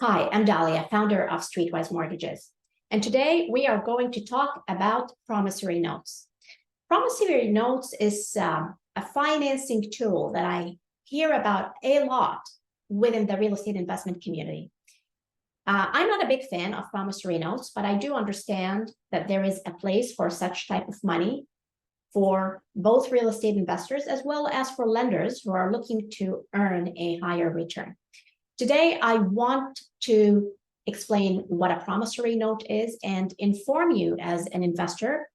Hi, I'm Dalia, founder of Streetwise Mortgages. And today we are going to talk about promissory notes. Promissory notes is a financing tool that I hear about a lot within the real estate investment community. I'm not a big fan of promissory notes, but I do understand that there is a place for such type of money for both real estate investors as well as for lenders who are looking to earn a higher return. Today, I want to explain what a promissory note is and inform you as an investor,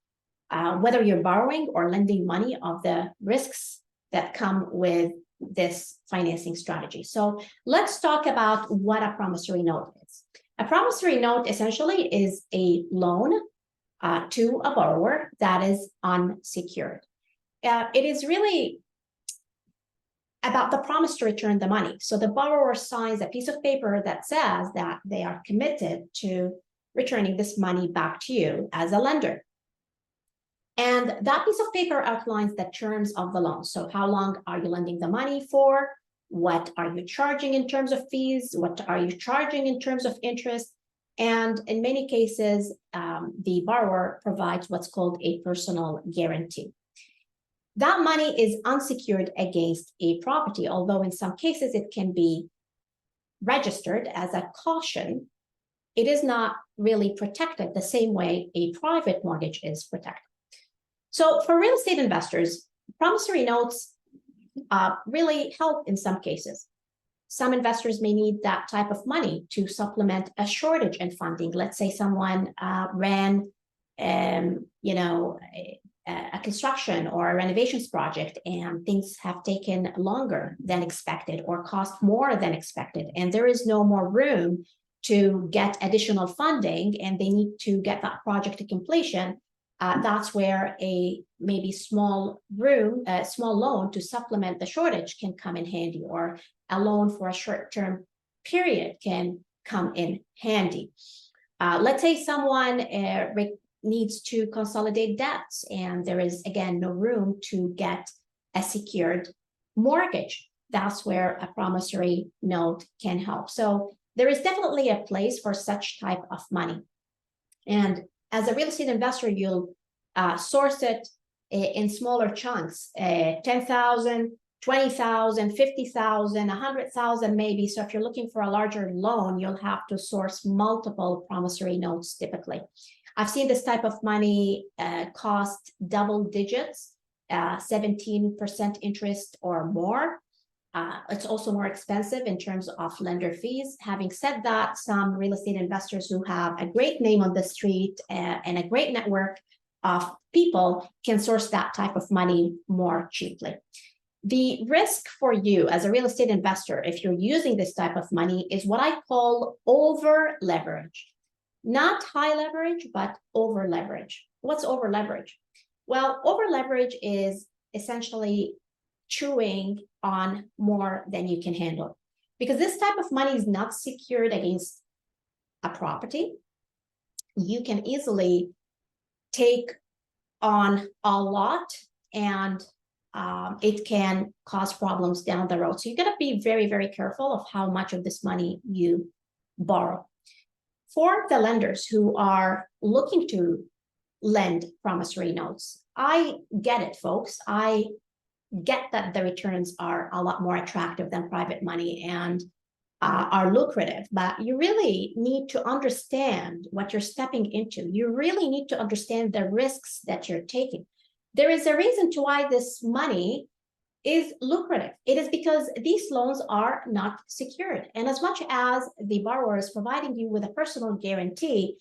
whether you're borrowing or lending money, of the risks that come with this financing strategy. So let's talk about what a promissory note is. A promissory note essentially is a loan to a borrower that is unsecured. It is really about the promise to return the money. So the borrower signs a piece of paper that says that they are committed to returning this money back to you as a lender. And that piece of paper outlines the terms of the loan. So how long are you lending the money for? What are you charging in terms of fees? What are you charging in terms of interest? And in many cases, the borrower provides what's called a personal guarantee. That money is unsecured against a property, although in some cases it can be registered as a caution. It is not really protected the same way a private mortgage is protected. So for real estate investors, promissory notes really help in some cases. Some investors may need that type of money to supplement a shortage in funding. Let's say someone ran a construction or a renovations project and things have taken longer than expected or cost more than expected, and there is no more room to get additional funding and they need to get that project to completion. That's where a maybe small loan to supplement the shortage can come in handy, or a loan for a short-term period can come in handy. Let's say someone needs to consolidate debts and there is, again, no room to get a secured mortgage. That's where a promissory note can help. So there is definitely a place for such type of money. And as a real estate investor, you'll source it in smaller chunks, 10,000, 20,000, 50,000, 100,000 maybe. So if you're looking for a larger loan, you'll have to source multiple promissory notes typically. I've seen this type of money cost double digits, 17% interest or more. It's also more expensive in terms of lender fees. Having said that, some real estate investors who have a great name on the street and a great network of people can source that type of money more cheaply. The risk for you as a real estate investor, if you're using this type of money, is what I call over leverage. Not high leverage, but over leverage. What's over leverage? Well, over leverage is essentially chewing on more than you can handle, because this type of money is not secured against a property. You can easily take on a lot and it can cause problems down the road. So you got to be very, very careful of how much of this money you borrow. For the lenders who are looking to lend promissory notes, I get it, folks. I get that the returns are a lot more attractive than private money and are lucrative, but you really need to understand what you're stepping into. You really need to understand the risks that you're taking. There is a reason to why this money is lucrative. It is because these loans are not secured. And as much as the borrower is providing you with a personal guarantee,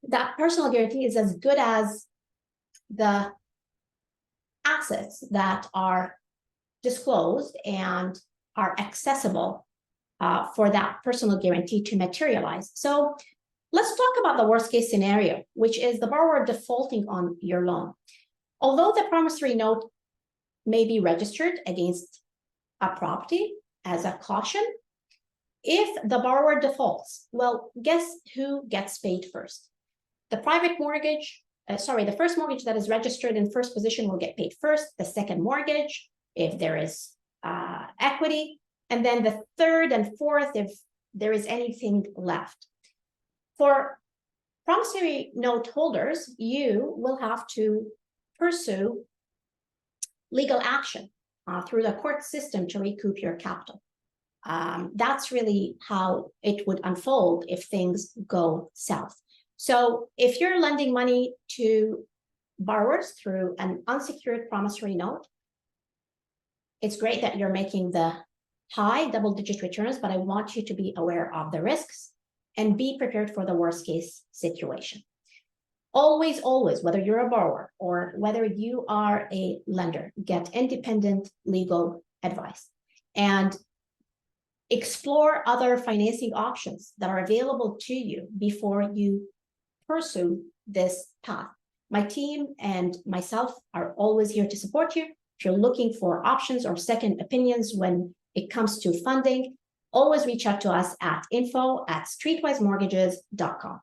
that personal guarantee is as good as the assets that are disclosed and are accessible for that personal guarantee to materialize. So let's talk about the worst case scenario, which is the borrower defaulting on your loan. Although the promissory note may be registered against a property as a caution, if the borrower defaults, well, guess who gets paid first? The private mortgage, the first mortgage that is registered in first position will get paid first, the second mortgage, if there is equity, and then the third and fourth, if there is anything left. For promissory note holders, you will have to pursue legal action through the court system to recoup your capital. That's really how it would unfold if things go south. So if you're lending money to borrowers through an unsecured promissory note, it's great that you're making the high double-digit returns, but I want you to be aware of the risks and be prepared for the worst case situation. Always, always, whether you're a borrower or whether you are a lender, get independent legal advice and explore other financing options that are available to you before you pursue this path. My team and myself are always here to support you. If you're looking for options or second opinions when it comes to funding, always reach out to us at info@streetwisemortgages.com.